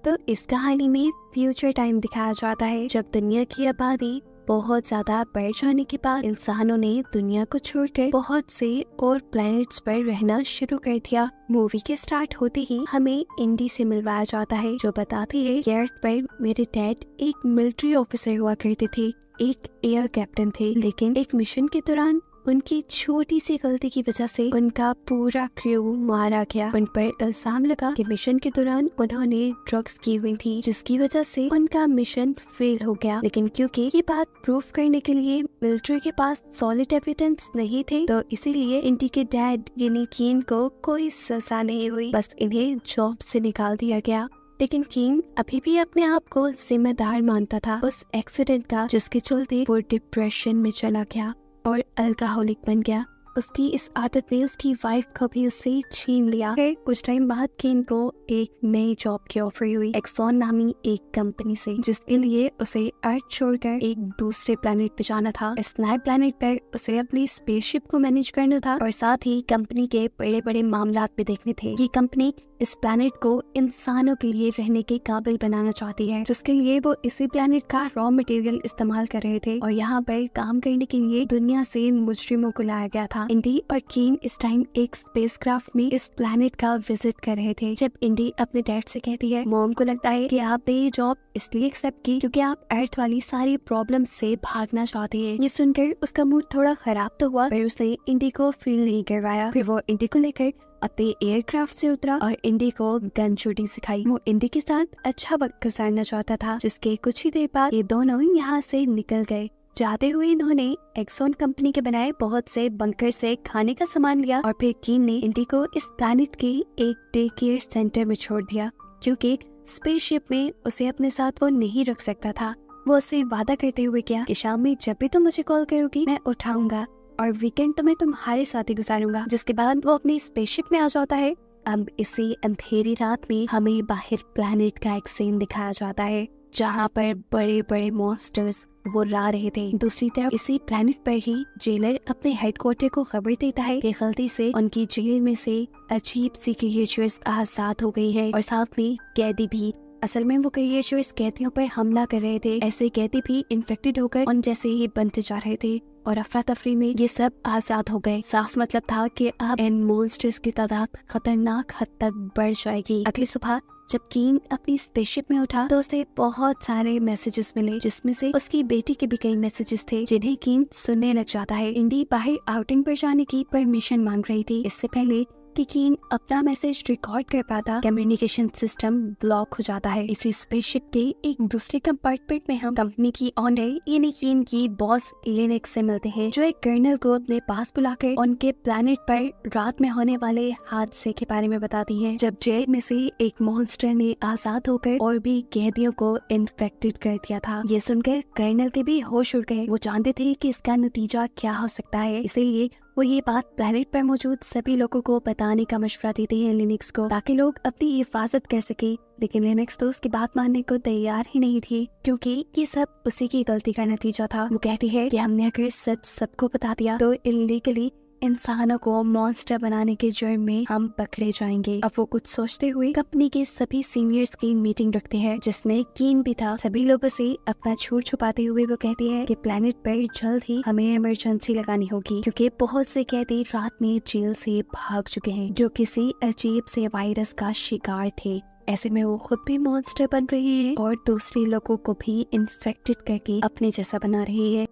तो इस कहानी में फ्यूचर टाइम दिखाया जाता है जब दुनिया की आबादी बहुत ज्यादा बढ़ जाने के बाद इंसानों ने दुनिया को छोड़कर बहुत से और प्लैनेट्स पर रहना शुरू कर दिया। मूवी के स्टार्ट होते ही हमें इंडी से मिलवाया जाता है जो बताती है कि अर्थ पर मेरे डैड एक मिलिट्री ऑफिसर हुआ करते थे, एक एयर कैप्टन थे, लेकिन एक मिशन के दौरान उनकी छोटी सी गलती की वजह से उनका पूरा क्रू मारा गया। उन पर इल्जाम लगा कि मिशन के दौरान उन्होंने ड्रग्स की हुई थी जिसकी वजह से उनका मिशन फेल हो गया। लेकिन क्योंकि ये बात प्रूफ करने के लिए मिलिट्री के पास सॉलिड एविडेंस नहीं थे तो इसीलिए इंडी के डैड यानी कीन को कोई सजा नहीं हुई, बस इन्हें जॉब से निकाल दिया गया। लेकिन किंग अभी भी अपने आप को जिम्मेदार मानता था उस एक्सीडेंट का जिसके चलते वो डिप्रेशन में चला गया और अल्कोहलिक बन गया। उसकी इस आदत ने उसकी वाइफ को भी उससे छीन लिया। फिर कुछ टाइम बाद केन को एक नई जॉब की ऑफर हुई एक्सॉन नामी एक कंपनी से, जिसके लिए उसे अर्थ छोड़कर एक दूसरे प्लेनेट पे जाना था। इस नए प्लेनेट पर उसे अपनी स्पेसशिप को मैनेज करना था और साथ ही कंपनी के बड़े बड़े मामलात भी देखने थे। ये कंपनी इस प्लेनेट को इंसानों के लिए रहने के काबिल बनाना चाहती है, जिसके लिए वो इसी प्लेनेट का रॉ मटेरियल इस्तेमाल कर रहे थे और यहाँ पर काम करने के लिए दुनिया से मुजरिमों को लाया गया था। इंडी और कीन इस टाइम एक स्पेसक्राफ्ट में इस प्लेनेट का विजिट कर रहे थे जब इंडी अपने डैड से कहती है मॉम को लगता है कि आपने ये जॉब इसलिए एक्सेप्ट की क्योंकि आप अर्थ वाली सारी प्रॉब्लम से भागना चाहते हैं। ये सुनकर उसका मूड थोड़ा खराब तो हुआ पर उसने इंडी को फील नहीं करवाया। फिर वो इंडी को लेकर अपने एयरक्राफ्ट से उतरा और इंडी को गन शूटिंग सिखाई। वो इंडी के साथ अच्छा वक्त गुजारना चाहता था, जिसके कुछ ही देर बाद ये दोनों यहाँ से निकल गए। जाते हुए इन्होंने एक्सॉन कंपनी के बनाए बहुत से बंकर से खाने का सामान लिया और फिर कीन ने इंडी को इस प्लैनेट के एक डे केयर सेंटर में छोड़ दिया क्योंकि स्पेसशिप में उसे अपने साथ वो नहीं रख सकता था। वो उससे वादा करते हुए किया कि शाम में जब भी तुम मुझे कॉल करोगी मैं उठाऊंगा और वीकेंड तो मैं तुम्हारे साथ ही गुजारूंगा। जिसके बाद वो अपनी स्पेसशिप में आ जाता है। अब इसी अंधेरी रात में हमें बाहर प्लैनेट का एक सीन दिखाया जाता है जहाँ पर बड़े बड़े मॉन्स्टर्स वो रा रहे थे। दूसरी तरफ इसी प्लैनेट पर ही जेलर अपने हेडक्वार्टर को खबर देता है कि गलती से उनकी जेल में से अजीब सी क्रिएचर्स आजाद हो गई है और साथ में कैदी भी। असल में वो क्रिएचर्स कैदियों पर हमला कर रहे थे। ऐसे कैदी भी इन्फेक्टेड होकर उन जैसे ही बनते जा रहे थे और अफरा तफरी में ये सब आजाद हो गए। साफ मतलब था कि अब इन मॉन्स्टर्स की तादाद खतरनाक हद तक बढ़ जाएगी। अगली सुबह जब कीन अपनी स्पेसशिप में उठा तो उसे बहुत सारे मैसेजेस मिले जिसमें से उसकी बेटी के भी कई मैसेजेस थे जिन्हें कीन सुनने लग जाता है। इंडी बाहर आउटिंग पर जाने की परमिशन मांग रही थी। इससे पहले कि कीन अपना मैसेज रिकॉर्ड कर पाता कम्युनिकेशन सिस्टम ब्लॉक हो जाता है। इसी स्पेसशिप के एक दूसरे कंपार्टमेंट में हम कंपनी की ऑनर यानी कीन की बॉस लिनक्स से मिलते हैं जो एक कर्नल को अपने पास बुलाकर उनके प्लैनेट पर रात में होने वाले हादसे के बारे में बताती है जब जेल में से एक मॉन्स्टर ने आजाद होकर और भी कैदियों को इन्फेक्टेड कर दिया था। ये सुनकर कर्नल के भी होश उड़ गए। वो जानते थे कि इसका नतीजा क्या हो सकता है, इसीलिए वो ये बात प्लैनेट पर मौजूद सभी लोगों को बताने का मशवरा देते हैं लिनक्स को ताकि लोग अपनी हिफाजत कर सके। लेकिन लिनक्स तो उसकी बात मानने को तैयार ही नहीं थी क्योंकि ये सब उसी की गलती का नतीजा था। वो कहती है कि हमने अगर सच सबको बता दिया तो इल्लीगली इंसानों को मॉन्स्टर बनाने के जुर्म में हम पकड़े जाएंगे। अब वो कुछ सोचते हुए कंपनी के सभी सीनियर्स की मीटिंग रखते हैं जिसमें कीन भी था। सभी लोगों से अपना झूठ छुपाते हुए वो कहती है कि प्लैनेट पर जल्द ही हमें इमरजेंसी लगानी होगी क्योंकि बहुत से कैदी रात में जेल से भाग चुके हैं जो किसी अजीब से वायरस का शिकार थे। ऐसे में वो खुद भी मॉन्स्टर बन रही है और दूसरे लोगों को भी इन्फेक्टेड करके अपने जैसा बना रही है।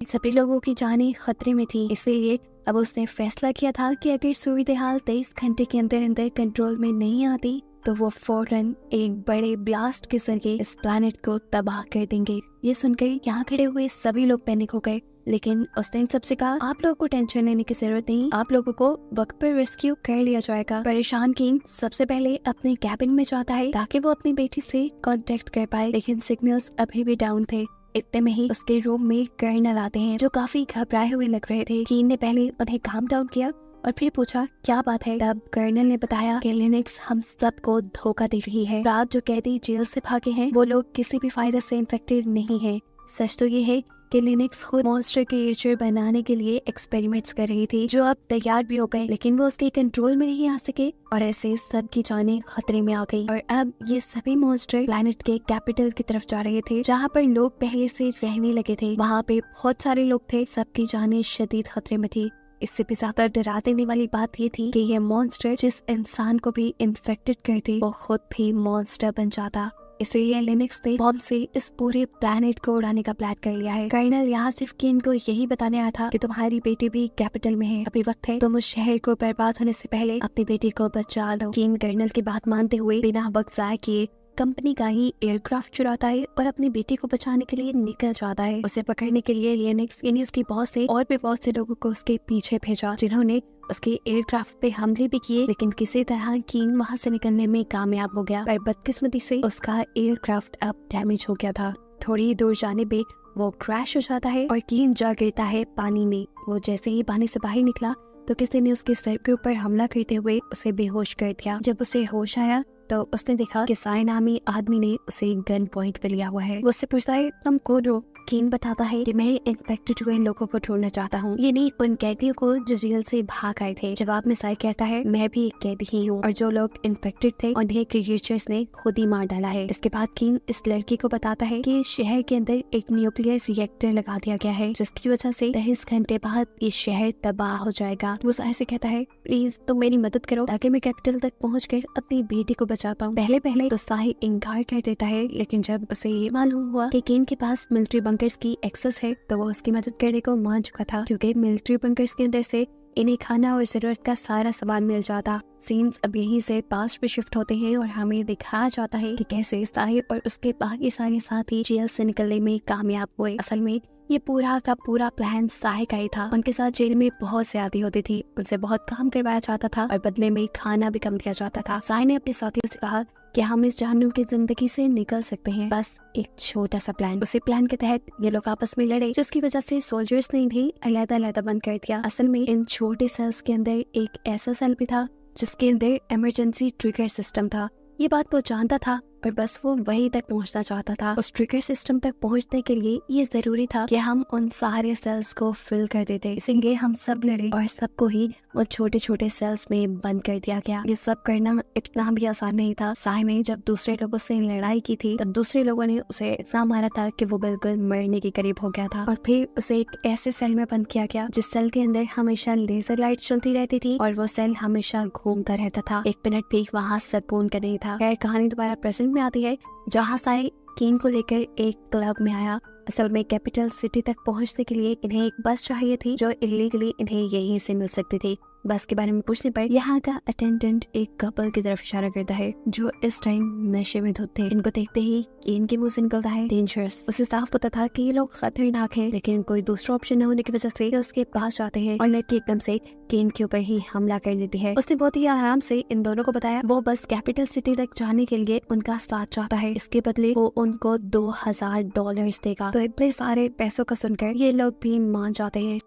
सभी लोगों की जानें खतरे में थी, इसीलिए अब उसने फैसला किया था कि अगर सूरत हाल 23 घंटे के अंदर अंदर कंट्रोल में नहीं आती तो वो फौरन एक बड़े ब्लास्ट के जरिए इस प्लैनेट को तबाह कर देंगे। ये सुनकर यहाँ खड़े हुए सभी लोग पैनिक हो गए, लेकिन उसने इन सबसे कहा आप लोगों को टेंशन लेने की जरूरत नहीं, आप लोगों को वक्त पर रेस्क्यू कर लिया जाएगा। परेशान किंग सबसे पहले अपने कैबिन में जाता है ताकि वो अपनी बेटी से कांटेक्ट कर पाए, लेकिन सिग्नल्स अभी भी डाउन थे। इतने में ही उसके रूम में कर्नल आते हैं जो काफी घबराए हुए लग रहे थे। कीन ने पहले उन्हें काम डाउन किया और फिर पूछा क्या बात है। तब कर्नल ने बताया कि लिनक्स हम सबको धोखा दे रही है। रात जो कैदी जेल से भागे हैं वो लोग किसी भी वायरस से इन्फेक्टेड नहीं है। सच तो ये है कि लिनक्स खुद मॉन्स्टर क्रिएचर बनाने के लिए एक्सपेरिमेंट्स कर रही थी, जो अब तैयार भी हो गए, लेकिन वो उसके कंट्रोल में नहीं आ सके और ऐसे सबकी जानें खतरे में आ गई। और अब ये सभी मॉन्स्टर प्लैनेट के कैपिटल की तरफ जा रहे थे, जहाँ पर लोग पहले से रहने लगे थे। वहाँ पे बहुत सारे लोग थे, सबकी जानें शदीद खतरे में थी। इससे भी ज्यादा डरा देने वाली बात ये थी कि ये मॉन्स्टर जिस इंसान को भी इन्फेक्टेड करते वो खुद भी मॉन्स्टर बन जाता। इसीलिए लिनक्स ने बॉम्ब से इस पूरे प्लैनेट को उड़ाने का प्लान कर लिया है। कर्नल यहाँ सिर्फ किन को यही बताने आया था कि तुम्हारी बेटी भी कैपिटल में है, अभी वक्त है तुम उस शहर को बर्बाद होने से पहले अपनी बेटी को बचा लो। किन कर्नल की बात मानते हुए बिना वक्त जाया किए कंपनी का ही एयरक्राफ्ट चुराता है और अपनी बेटी को बचाने के लिए निकल जाता है। उसे पकड़ने के लिए लिनक्स यानी उसकी बॉस से और भी बहुत से लोगों को उसके पीछे भेजा, जिन्होंने उसके एयरक्राफ्ट पे हमले भी किए, लेकिन किसी तरह कीन वहाँ से निकलने में कामयाब हो गया। पर बदकिस्मती से उसका एयरक्राफ्ट अब डैमेज हो गया था। थोड़ी ही दूर जाने पे वो क्रैश हो जाता है और कीन जा गिरता है पानी में। वो जैसे ही पानी से बाहर निकला तो किसी ने उसके सर के ऊपर हमला करते हुए उसे बेहोश कर दिया। जब उसे होश आया तो उसने देखा कि साय नामी आदमी ने उसे गन पॉइंट पे लिया हुआ है। वो उससे पूछता है तुम कौन हो? कीन बताता है कि मैं इन्फेक्टेड हुए लोगों को ढूंढना चाहता हूँ, ये नहीं उन कैदियों को जो जेल से भाग आए थे। जवाब में साय कहता है मैं भी एक कैदी ही हूँ और जो लोग इन्फेक्टेड थे उन्हें क्रिएचर्स ने खुद ही मार डाला है। इसके बाद कीन इस लड़की को बताता है कि शहर के अंदर एक न्यूक्लियर रिएक्टर लगा दिया गया है, जिसकी वजह से 23 घंटे बाद ये शहर तबाह हो जाएगा। वो साय से कहता है प्लीज तुम मेरी मदद करो ताकि मैं कैपिटल तक पहुँच कर अपनी बेटी को बचा पाऊँ। पहले तो साय इनकार कर देता है, लेकिन जब उसे ये मालूम हुआ कि कीन के पास मिलिट्री बंकर्स की एक्सेस है तो वो उसकी मदद करने को मान चुका था, क्योंकि मिलिट्री बंकर्स के अंदर से इन्हें खाना और जरूरत का सारा सामान मिल जाता। सीन्स अब यहीं से पास्ट पे शिफ्ट होते हैं और हमें दिखाया जाता है कि कैसे साय और उसके बाकी सारे साथी जेल से निकलने में कामयाब हुए। असल में ये पूरा का पूरा प्लान साय का ही था। उनके साथ जेल में बहुत ज्यादा होती थी, उनसे बहुत काम करवाया जाता था और बदले में खाना भी कम दिया जाता था। साय ने अपने साथियों से कहा कि हम इस जहन्नुम की जिंदगी से निकल सकते हैं, बस एक छोटा सा प्लान। उसी प्लान के तहत ये लोग आपस में लड़े, जिसकी वजह से सोल्जर्स ने इन्हें अलग-अलग बंद कर दिया। असल में इन छोटे सेल्स के अंदर एक ऐसा सेल भी था जिसके अंदर इमरजेंसी ट्रिगर सिस्टम था। ये बात वो जानता था और बस वो वहीं तक पहुंचना चाहता था। उस ट्रिगर सिस्टम तक पहुंचने के लिए ये जरूरी था कि हम उन सारे सेल्स को फिल कर देते। इसीलिए हम सब लड़े और सबको ही वो छोटे छोटे सेल्स में बंद कर दिया गया। ये सब करना इतना भी आसान नहीं था। साय ने जब दूसरे लोगों से लड़ाई की थी तब दूसरे लोगों ने उसे इतना मारा था कि वो बिल्कुल मरने के करीब हो गया था और फिर उसे एक ऐसे सेल में बंद किया गया जिस सेल के अंदर हमेशा लेजर लाइट चलती रहती थी और वो सेल हमेशा घूमता रहता था। एक मिनट भी वहाँ सुकून का नहीं था। खैर कहानी दोबारा प्रेजेंट में आती है, जहाँ साय कीन को लेकर एक क्लब में आया। असल में कैपिटल सिटी तक पहुंचने के लिए इन्हें एक बस चाहिए थी जो इलीगली इन्हें यहीं से मिल सकती थी। बस के बारे में पूछने पर यहाँ का अटेंडेंट एक कपल की तरफ इशारा करता है जो इस टाइम नशे में धुत थे। इनको देखते ही इनके मुंह से निकलता है डेंजरस। उसे साफ पता था कि ये लोग खतरनाक हैं, लेकिन कोई दूसरा ऑप्शन न होने की वजह से उसके पास जाते हैं और लड़की एकदम से केन के ऊपर ही हमला कर देती है। उसने बहुत ही आराम से इन दोनों को बताया वो बस कैपिटल सिटी तक जाने के लिए उनका साथ चाहता है, इसके बदले वो उनको $2000 देगा। तो इतने सारे पैसों का सुनकर ये लोग भी मान जाते हैं।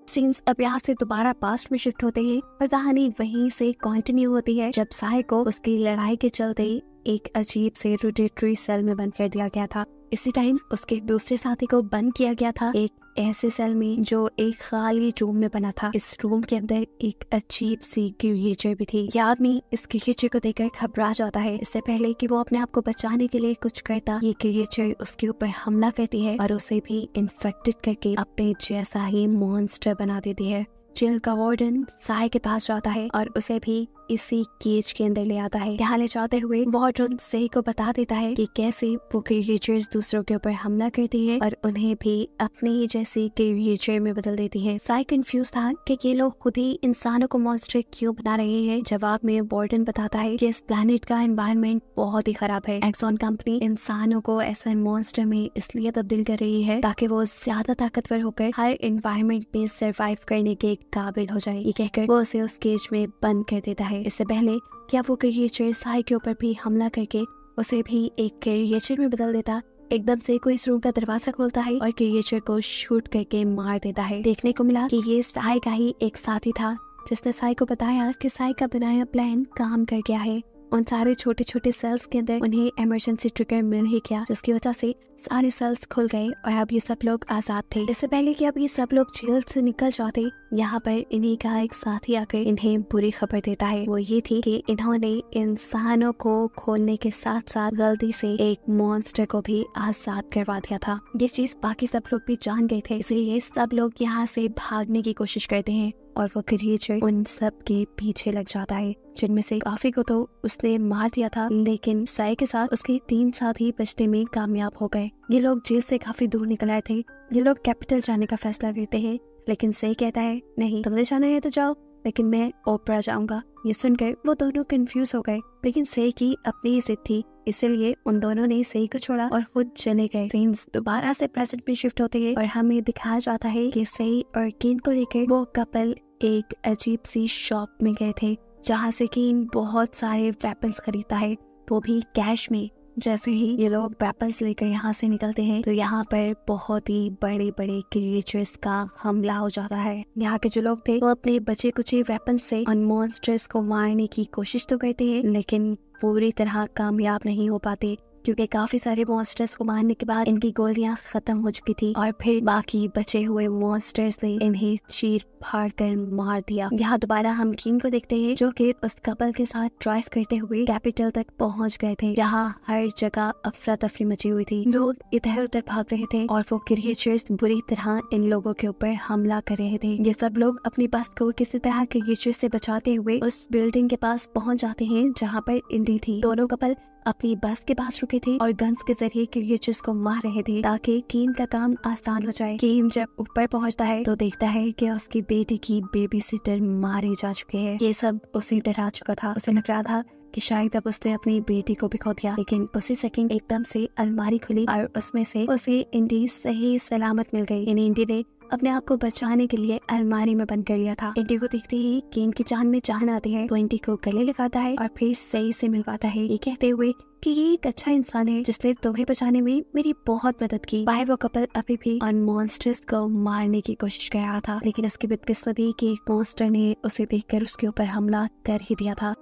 सीन्स अब यहाँ से दोबारा पास्ट में शिफ्ट होते हैं और कहानी वहीं से कंटिन्यू होती है जब साय को उसकी लड़ाई के चलते एक अजीब से रोटेटरी सेल में बंद कर दिया गया था। इसी टाइम उसके दूसरे साथी को बंद किया गया था एक ऐसे सेल में जो एक खाली रूम में बना था। इस रूम के अंदर एक अजीब सी क्रिएचर भी थी। ये आदमी इस क्रिएचर को देखकर घबरा जाता है। इससे पहले कि वो अपने आप को बचाने के लिए कुछ करता, ये क्रिएचर उसके ऊपर हमला करती है और उसे भी इन्फेक्टेड करके अपने जैसा ही मॉन्स्टर बना देती है। जेल का वार्डन साय के पास जाता है और उसे भी इसी केज के अंदर ले आता है। यहाँ ले जाते हुए वार्डन साय को बता देता है कि कैसे वो क्रिएचर्स दूसरों के ऊपर हमला करती है और उन्हें भी अपने ही जैसी क्रिएचर में बदल देती है। साय कंफ्यूज था कि ये लोग खुद ही इंसानों को मॉन्स्टर क्यों बना रहे हैं। जवाब में वार्डन बताता है कि इस प्लेनेट का एनवायरनमेंट बहुत ही खराब है। एक्सॉन कंपनी इंसानों को ऐसा मॉन्स्टर में इसलिए तब्दील कर रही है ताकि वो ज्यादा ताकतवर होकर हर एनवायरनमेंट में सर्वाइव करने के काबिल हो जाए। ये कहकर वो उसे उस केज में बंद कर देता है। इससे पहले क्या वो क्रिएचर साय के ऊपर भी हमला करके उसे भी एक क्रिएचर में बदल देता, एकदम से कोई इस रूम का दरवाजा खोलता है और क्रिएचर को शूट करके मार देता है। देखने को मिला कि ये साय का ही एक साथी था जिसने साय को बताया कि साय का बनाया प्लान काम कर गया है उन सारे छोटे छोटे सेल्स के अंदर उन्हें इमरजेंसी ट्रिगर मिल ही गया, जिसकी वजह से सारे सेल्स खुल गए और अब ये सब लोग आजाद थे। इससे पहले कि अब ये सब लोग जेल से निकल जाते, यहाँ पर इन्हीं का एक साथी आकर इन्हें बुरी खबर देता है। वो ये थी कि इन्होंने इंसानों को खोलने के साथ साथ गलती से एक मॉन्स्टर को भी आजाद करवा दिया था। ये चीज बाकी सब लोग भी जान गए थे, इसलिए सब लोग यहाँ से भागने की कोशिश करते हैं और वो क्रिएचर उन सब के पीछे लग जाता है, जिनमें से काफी को तो उसने मार दिया था, लेकिन साई के साथ उसके 3 साथी बचने में कामयाब हो गए। ये लोग जेल से काफी दूर निकल आए थे। ये लोग कैपिटल जाने का फैसला करते हैं, लेकिन सही कहता है नहीं, तुमने जाना है तो जाओ, लेकिन मैं ओपरा जाऊंगा। ये सुनकर वो दोनों कंफ्यूज हो गए, लेकिन सही की अपनी ही जिद थी, इसलिए उन दोनों ने सही को छोड़ा और खुद चले गए। सीन्स दोबारा से प्रेजेंट में शिफ्ट होते हैं और हमें दिखाया जाता है कि सही और केन को लेकर वो कपल एक अजीब सी शॉप में गए थे, जहाँ से केन बहुत सारे वेपन्स खरीदता है, वो भी कैश में। जैसे ही ये लोग वेपन्स लेकर यहाँ से निकलते हैं तो यहाँ पर बहुत ही बड़े बड़े क्रिएचर्स का हमला हो जाता है। यहाँ के जो लोग थे वो अपने बचे कुचे वेपन्स से उन मॉन्स्टर्स को मारने की कोशिश तो करते हैं, लेकिन पूरी तरह कामयाब नहीं हो पाते, क्योंकि काफी सारे मॉन्स्टर्स को मारने के बाद इनकी गोलियां खत्म हो चुकी थी और फिर बाकी बचे हुए मॉन्स्टर्स ने इन्हें चीर फाड़ कर मार दिया। यहाँ दोबारा हम केन को देखते हैं, जो कि उस कपल के साथ ड्राइव करते हुए कैपिटल तक पहुँच गए थे। यहाँ हर जगह अफरा तफरी मची हुई थी, लोग इधर उधर भाग रहे थे और वो क्रिएचर्स बुरी तरह इन लोगों के ऊपर हमला कर रहे थे। ये सब लोग अपनी बस को किसी तरह क्रिएचर्स से बचाते हुए उस बिल्डिंग के पास पहुँच जाते हैं जहाँ पर इंडी थी। दोनों कपल अपनी बस के पास रुके थे और गन्स के जरिए क्रिएचर्स को मार रहे थे ताकि केन का काम आसान हो जाए। केन जब ऊपर पहुंचता है तो देखता है कि उसकी बेटी की बेबी सिटर मारे जा चुके हैं। ये सब उसे डरा चुका था। उसे लग रहा था कि शायद अब उसने अपनी बेटी को भी खो दिया, लेकिन उसी सेकंड एकदम से अलमारी खुली और उसमें से उसे इंडी सही सलामत मिल गई। इंडी ने अपने आप को बचाने के लिए अलमारी में बंद कर लिया था। इंडी को देखते ही केन की जान में जान आती है तो इंडी को गले लगाता है और फिर सही से मिलवाता है, ये कहते हुए कि ये एक अच्छा इंसान है जिसने तुम्हें बचाने में मेरी बहुत मदद की। बाहर वो कपल अभी भी उन मॉन्स्टर्स को मारने की कोशिश कर रहा था, लेकिन उसकी बदकिस्मती कि एक मॉन्स्टर ने उसे देखकर उसके ऊपर हमला कर ही दिया था।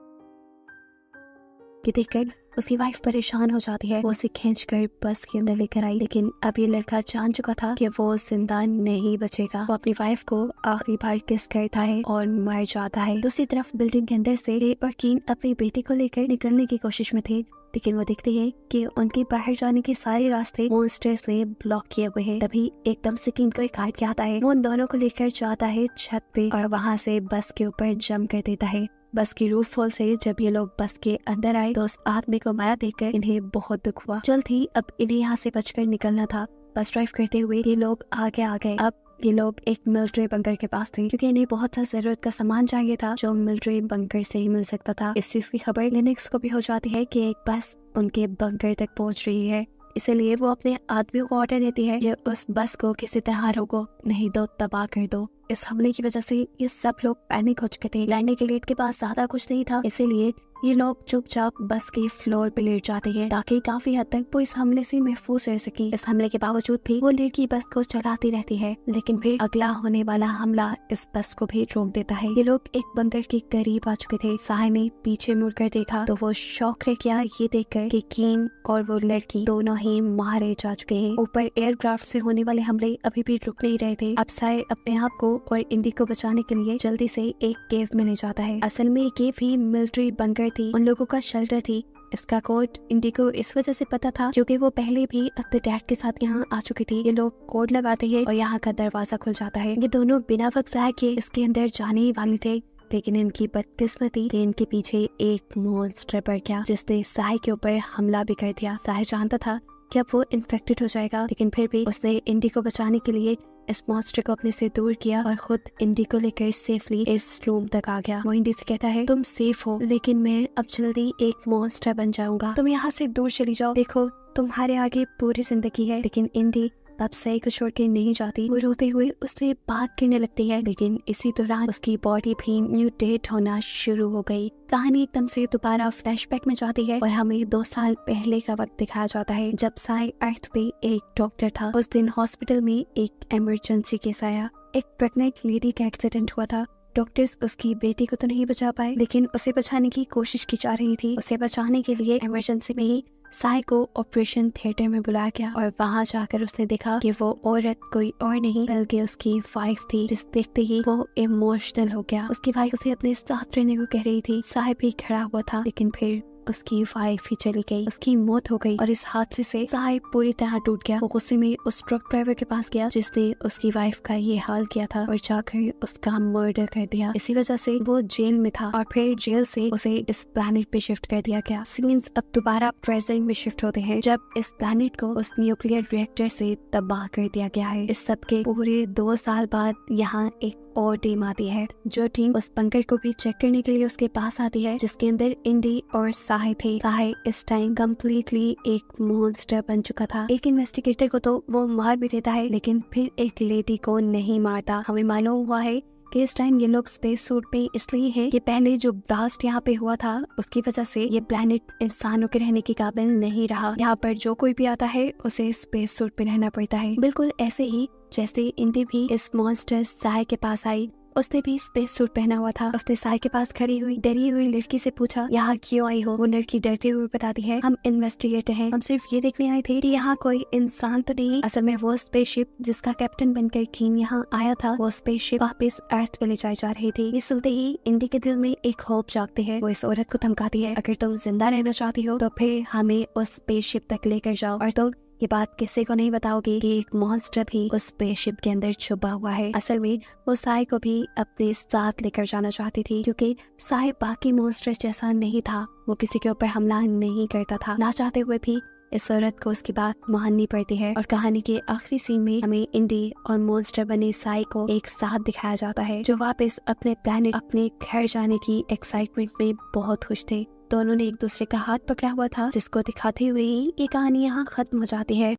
ये देखकर उसकी वाइफ परेशान हो जाती है। वो उसे खींचकर बस के अंदर लेकर आई, लेकिन अब ये लड़का जान चुका था कि वो जिंदा नहीं बचेगा। वो अपनी वाइफ को आखिरी बार किस करता है और मर जाता है। दूसरी तरफ बिल्डिंग के अंदर से और केन अपनी बेटी को लेकर निकलने की कोशिश में थे, लेकिन वो देखते हैं कि उनके बाहर जाने के सारे रास्ते मॉन्स्टर्स ने ब्लॉक किए हुए हैं। तभी एकदम से केन को एक आइडिया आता है। वो उन दोनों को लेकर जाता है छत पे और वहाँ से बस के ऊपर जंप कर देता है। बस की रूफ फॉल से जब ये लोग बस के अंदर आए तो उस आदमी को मारा देखकर इन्हें बहुत दुख हुआ। जल्द ही अब इन्हें यहाँ से बचकर निकलना था। बस ड्राइव करते हुए ये लोग आगे आ गए। अब ये लोग एक मिलिट्री बंकर के पास थे, क्योंकि इन्हें बहुत सा जरूरत का सामान चाहिए था जो मिलिट्री बंकर से ही मिल सकता था। इस चीज की खबर लिनक्स को भी हो जाती है कि एक बस उनके बंकर तक पहुंच रही है, इसलिए वो अपने आदमियों को ऑर्डर देती है कि उस बस को किसी तरह रोको, नहीं तो तबाह कर दो। इस हमले की वजह से ये सब लोग पैनिक हो चुके थे। लैंडिंग के लिए के पास ज्यादा कुछ नहीं था, इसीलिए ये लोग चुपचाप बस के फ्लोर पे लेट जाते हैं ताकि काफी हद तक वो इस हमले से महफूज रह सके। इस हमले के बावजूद भी वो लड़की बस को चलाती रहती है, लेकिन फिर अगला होने वाला हमला इस बस को भी रोक देता है। ये लोग एक बंकर के करीब आ चुके थे। साय ने पीछे मुड़कर देखा तो वो शॉक रह गया ये देखकर कि केन और वो लड़की दोनों ही मारे जा चुके हैं। ऊपर एयरक्राफ्ट से होने वाले हमले अभी भी रुक नहीं रहे थे। अब साय अपने आप को और इंडी को बचाने के लिए जल्दी से एक केव में ले जाता है। असल में ये केव ही मिलिट्री बंकर थी, उन लोगों का शेल्टर थी। इसका कोड इंडी को इस वजह से पता था क्योंकि वो पहले भी अपने डैड के साथ यहाँ आ चुकी थी। ये लोग कोड लगाते हैं और यहाँ का दरवाजा खुल जाता है। ये दोनों बिना वक्त जाए के इसके अंदर जाने ही वाले थे, लेकिन इनकी बदकिस्मती कि इनके पीछे एक मॉन्स्टर पड़ गया जिसने साय के ऊपर हमला भी कर दिया। साय जानता था कि अब वो इन्फेक्टेड हो जाएगा, लेकिन फिर भी उसने इंडी को बचाने के लिए इस मॉन्स्टर को अपने से दूर किया और खुद इंडी को लेकर सेफली इस रूम तक आ गया। वो इंडी से कहता है तुम सेफ हो, लेकिन मैं अब जल्दी एक मॉन्स्टर बन जाऊंगा, तुम यहाँ से दूर चली जाओ, देखो तुम्हारे आगे पूरी जिंदगी है। लेकिन इंडी अब सही को छोड़ के नहीं जाती। वो रोते हुए उससे बात करने लगती है, लेकिन इसी दौरान उसकी बॉडी भी म्यूटेट होना शुरू हो गई। कहानी एकदम से दोबारा फ्लैशबैक में जाती है और हमें 2 साल पहले का वक्त दिखाया जाता है जब साय अर्थ पे एक डॉक्टर था। उस दिन हॉस्पिटल में एक इमरजेंसी केस आया। एक प्रेग्नेंट लेडी का एक्सीडेंट हुआ था। डॉक्टर्स उसकी बेटी को तो नहीं बचा पाए, लेकिन उसे बचाने की कोशिश की जा रही थी। उसे बचाने के लिए इमरजेंसी में ही साई को ऑपरेशन थिएटर में बुलाया गया और वहां जाकर उसने देखा कि वो औरत कोई और नहीं बल्कि उसकी वाइफ थी, जिस देखते ही वो इमोशनल हो गया। उसकी वाइफ उसे अपने साथ रहने को कह रही थी। साई भी खड़ा हुआ था, लेकिन फिर उसकी वाइफ ही चली गई, उसकी मौत हो गई। और इस हादसे से साहिब पूरी तरह टूट गया। वो गुस्से में उस ट्रक ड्राइवर के पास गया जिसने उसकी वाइफ का ये हाल किया था और जाकर उसका मर्डर कर दिया। इसी वजह से वो जेल में था और फिर जेल से उसे इस प्लेनेट पे शिफ्ट कर दिया गया। सीन्स अब दोबारा प्रेजेंट में शिफ्ट होते हैं, जब इस प्लेनेट को उस न्यूक्लियर रिएक्टर से तबाह कर दिया गया है। इस सब के पूरे 2 साल बाद यहाँ एक और टीम आती है, जो टीम उस बंकर को भी चेक करने के लिए उसके पास आती है, जिसके अंदर इंडी और साहिब थे। साहिब इस टाइम कम्प्लीटली एक मॉन्स्टर बन चुका था। एक इन्वेस्टिगेटर को तो वो मार भी देता है, लेकिन फिर एक लेडी को नहीं मारता। हमें मालूम हुआ है कि इस टाइम ये लोग स्पेस सूट में इसलिए हैं कि पहले जो ब्लास्ट यहाँ पे हुआ था उसकी वजह से ये प्लेनेट इंसानों के रहने के काबिल नहीं रहा। यहाँ पर जो कोई भी आता है उसे स्पेस सूट पे रहना पड़ता है। बिल्कुल ऐसे ही जैसे इंडी भी इस मॉन्स्टर साई के पास आई, उसने भी स्पेस सूट पहना हुआ था। उसने साई के पास खड़ी हुई डरी हुई लड़की से पूछा, यहाँ क्यों आई हो? वो लड़की डरते हुए बताती है, हम इन्वेस्टिगेटर हैं, हम सिर्फ ये देखने आए थे कि यहाँ कोई इंसान तो नहीं। असल में वो स्पेसशिप जिसका कैप्टन बनकर कीन यहाँ आया था, वो स्पेसशिप वापस अर्थ पे ले जाई जा रही थी। ये सुनते ही इंडी के दिल में एक होप जागती है। वो इस औरत को धमकाती है, अगर तुम जिंदा रहना चाहती हो तो फिर हमें उस स्पेसशिप तक लेकर जाओ और तुम ये बात किसी को नहीं बताओगे कि एक मॉन्स्टर भी उस स्पेसशिप के अंदर छुपा हुआ है। असल में वो साई को भी अपने साथ लेकर जाना चाहती थी, क्योंकि साई बाकी मॉन्स्टर जैसा नहीं था। वो किसी के ऊपर हमला नहीं करता था। ना चाहते हुए भी इस औरत को उसकी बात माननी पड़ती है। और कहानी के आखिरी सीन में हमें इंडी और मॉन्स्टर बने साई को एक साथ दिखाया जाता है, जो वापस अपने प्लेनेट, अपने घर जाने की एक्साइटमेंट में बहुत खुश थे। दोनों ने एक दूसरे का हाथ पकड़ा हुआ था, जिसको दिखाते हुए ही ये कहानी यहाँ खत्म हो जाती है।